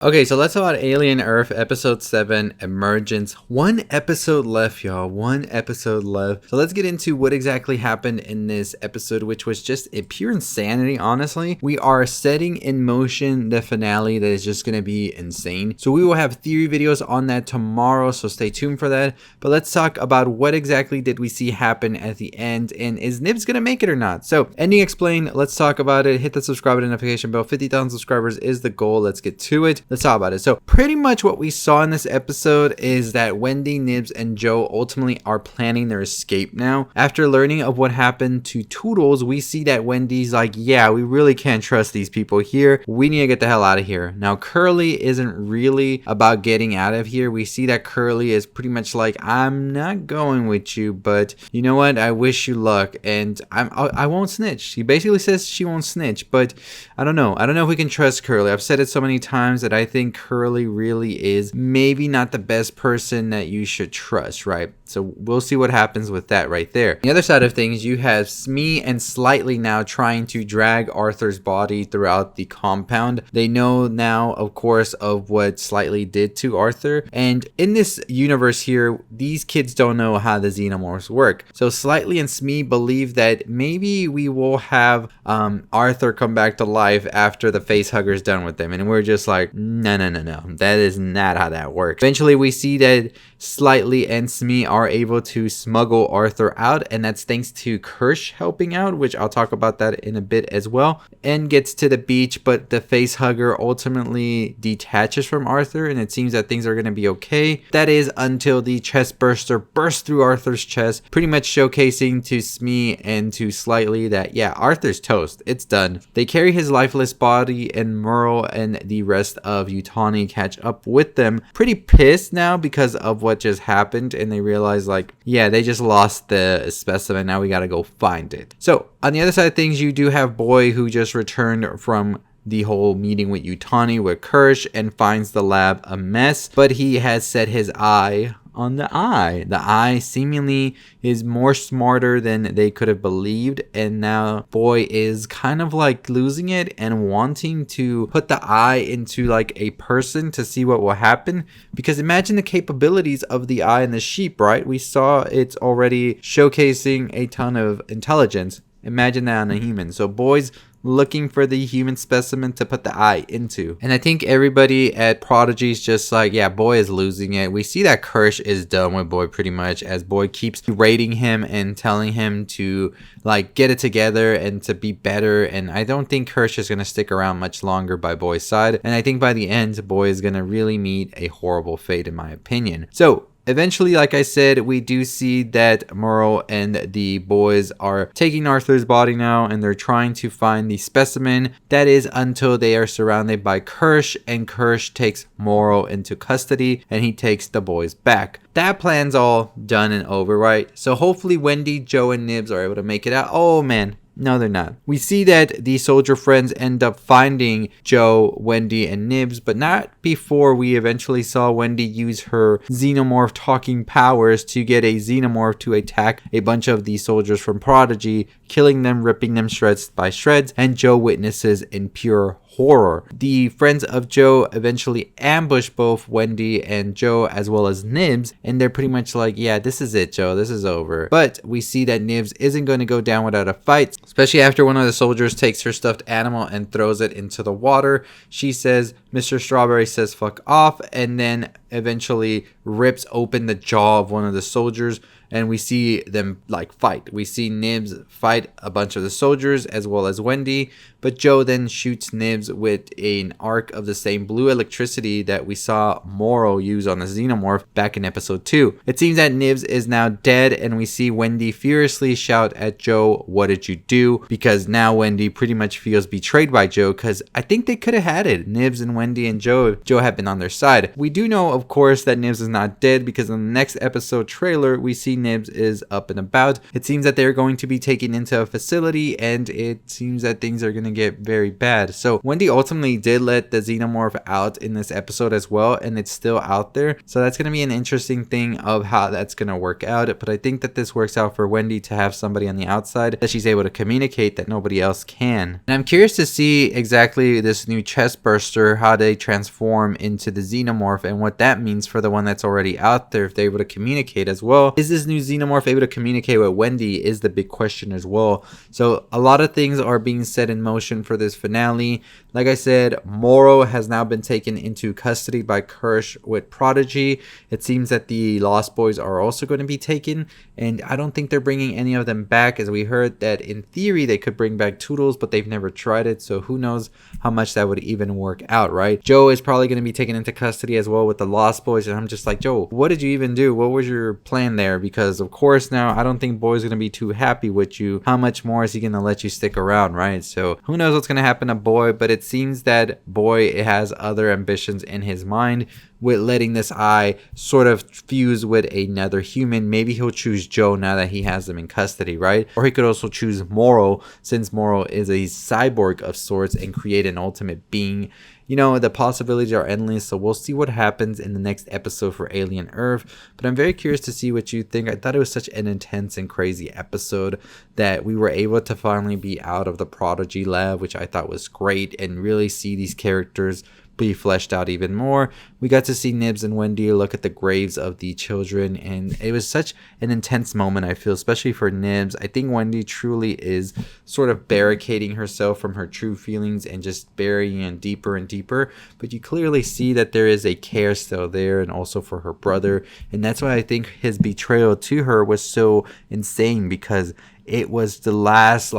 Okay, so let's talk about Alien Earth, episode 7, Emergence. One episode left, y'all. One episode left. So let's get into what exactly happened in this episode, which was just a pure insanity, honestly. We are setting in motion the finale that is just going to be insane. So we will have theory videos on that tomorrow, so stay tuned for that. But let's talk about what exactly did we see happen at the end, and is Nibs going to make it or not? So, ending explained, let's talk about it. Hit the subscribe and notification bell. 50,000 subscribers is the goal. Let's get to it. Let's talk about it. So pretty much what we saw in this episode is that Wendy, Nibs, and Joe ultimately are planning their escape now. After learning of what happened to Toodles, we see that Wendy's like, yeah, we really can't trust these people here. We need to get the hell out of here. Now, Curly isn't really about getting out of here. We see that Curly is pretty much like, I'm not going with you, but you know what? I wish you luck, and I won't snitch. She basically says she won't snitch, but I don't know. I don't know if we can trust Curly. I've said it so many times that I think Curly really is maybe not the best person that you should trust, right? So we'll see what happens with that right there. On the other side of things, you have Smee and Slightly now trying to drag Arthur's body throughout the compound. They know now, of course, of what Slightly did to Arthur. And in this universe here, these kids don't know how the xenomorphs work. So Slightly and Smee believe that maybe we will have Arthur come back to life after the facehugger's done with them. And we're just like, no. That is not how that works. Eventually, we see that Slightly and Smee are able to smuggle Arthur out, and that's thanks to Kirsch helping out, which I'll talk about that in a bit as well. And gets to the beach, but the facehugger ultimately detaches from Arthur, and it seems that things are going to be okay. That is until the chest burster bursts through Arthur's chest, pretty much showcasing to Smee and to Slightly that, yeah, Arthur's toast. It's done. They carry his lifeless body, and Merle and the rest of Yutani catch up with them, pretty pissed now because of what just happened, and they realize like, yeah, they just lost the specimen. Now we gotta go find it. So on the other side of things, you do have Boy, who just returned from the whole meeting with Yutani with Kirsch and finds the lab a mess, but he has set his eye on the eye. The eye seemingly is more smarter than they could have believed, and now Boy is kind of like losing it and wanting to put the eye into like a person to see what will happen, because imagine the capabilities of the eye in the sheep, right? We saw it's already showcasing a ton of intelligence. Imagine that on a human. So Boy's looking for the human specimen to put the eye into. And I think everybody at Prodigy is just like, yeah, Boy is losing it. We see that Kirsch is done with Boy pretty much, as Boy keeps rating him and telling him to like get it together and to be better. And I don't think Kirsch is going to stick around much longer by Boy's side. And I think by the end, Boy is going to really meet a horrible fate, in my opinion. So eventually, like I said, we do see that Merle and the boys are taking Arthur's body now, and they're trying to find the specimen. That is until they are surrounded by Kirsch, and Kirsch takes Merle into custody, and he takes the boys back. That plan's all done and over, right? So hopefully Wendy, Joe, and Nibs are able to make it out. Oh man. No, they're not. We see that the soldier friends end up finding Joe, Wendy, and Nibs, but not before we eventually saw Wendy use her xenomorph talking powers to get a xenomorph to attack a bunch of the soldiers from Prodigy, killing them, ripping them shreds by shreds, and Joe witnesses in pure horror. The friends of Joe eventually ambush both Wendy and Joe as well as Nibs, and they're pretty much like, yeah, this is it, Joe, this is over. But we see that Nibs isn't going to go down without a fight, especially after one of the soldiers takes her stuffed animal and throws it into the water. She says, Mr. Strawberry says fuck off, and then eventually rips open the jaw of one of the soldiers, and we see them like fight. We see Nibs fight a bunch of the soldiers as well as Wendy, but Joe then shoots Nibs with an arc of the same blue electricity that we saw Morrow use on the xenomorph back in episode 2. It seems that Nibs is now dead, and we see Wendy furiously shout at Joe, what did you do? Because now Wendy pretty much feels betrayed by Joe, because I think they could have had it. Nibs and Wendy and Joe have been on their side. We do know, of course, that Nibs is not dead, because in the next episode trailer, we see Nibs is up and about. It seems that they're going to be taken into a facility, and it seems that things are going to get very bad. So Wendy ultimately did let the xenomorph out in this episode as well, and it's still out there. So that's going to be an interesting thing of how that's going to work out. But I think that this works out for Wendy to have somebody on the outside that she's able to communicate that nobody else can. And I'm curious to see exactly this new chest burster, how they transform into the xenomorph, and what that means for the one that's already out there, if they're able to communicate as well. Is this new xenomorph able to communicate with Wendy is the big question as well. So a lot of things are being set in motion for this finale. Like I said, Morrow has now been taken into custody by Kirsch with Prodigy. It seems that the Lost Boys are also going to be taken, and I don't think they're bringing any of them back, as we heard that in theory they could bring back Toodles, but they've never tried it, so who knows how much that would even work out, right? Joe is probably going to be taken into custody as well with the Lost Boys, and I'm just like, Joe, what did you even do? What was your plan there? Because of course now I don't think Boy's going to be too happy with you. How much more is he going to let you stick around, right? So who knows what's going to happen to Boy, but it seems that Boy has other ambitions in his mind with letting this eye sort of fuse with another human. Maybe he'll choose Joe now that he has them in custody, right? Or he could also choose Morrow, since Morrow is a cyborg of sorts, and create an ultimate being. You know, the possibilities are endless, so we'll see what happens in the next episode for Alien Earth. But I'm very curious to see what you think. I thought it was such an intense and crazy episode that we were able to finally be out of the Prodigy lab, which I thought was great, and really see these characters be fleshed out even more. We got to see Nibs and Wendy look at the graves of the children, and it was such an intense moment, I feel, especially for Nibs. I think Wendy truly is sort of barricading herself from her true feelings and just burying in deeper and deeper, but you clearly see that there is a care still there, and also for her brother, and that's why I think his betrayal to her was so insane, because it was the last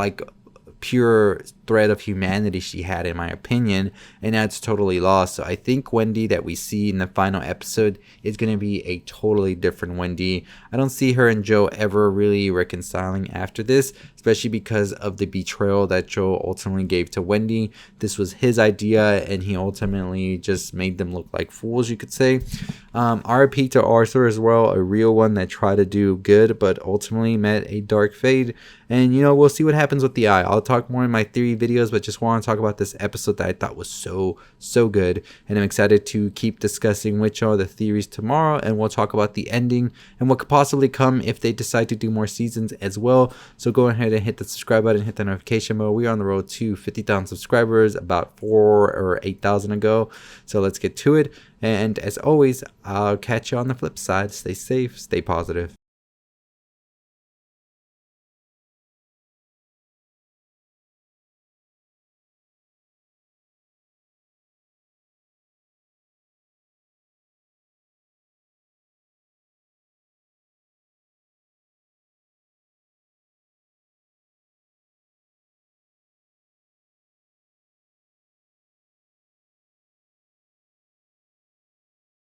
pure thread of humanity she had, in my opinion, and that's totally lost. So I think Wendy that we see in the final episode is going to be a totally different Wendy. I don't see her and Joe ever really reconciling after this, especially because of the betrayal that Joe ultimately gave to Wendy. This was his idea, and he ultimately just made them look like fools, you could say. RIP to Arthur as well, a real one that tried to do good but ultimately met a dark fate. And you know, we'll see what happens with the eye. I'll talk more in my theory videos, but just want to talk about this episode that I thought was so good, and I'm excited to keep discussing which are the theories tomorrow, and we'll talk about the ending and what could possibly come if they decide to do more seasons as well. So go ahead and hit the subscribe button, hit the notification bell. We are on the road to 50,000 subscribers about 4,000 or 8,000 ago, so let's get to it. And as always, I'll catch you on the flip side. Stay safe, stay positive.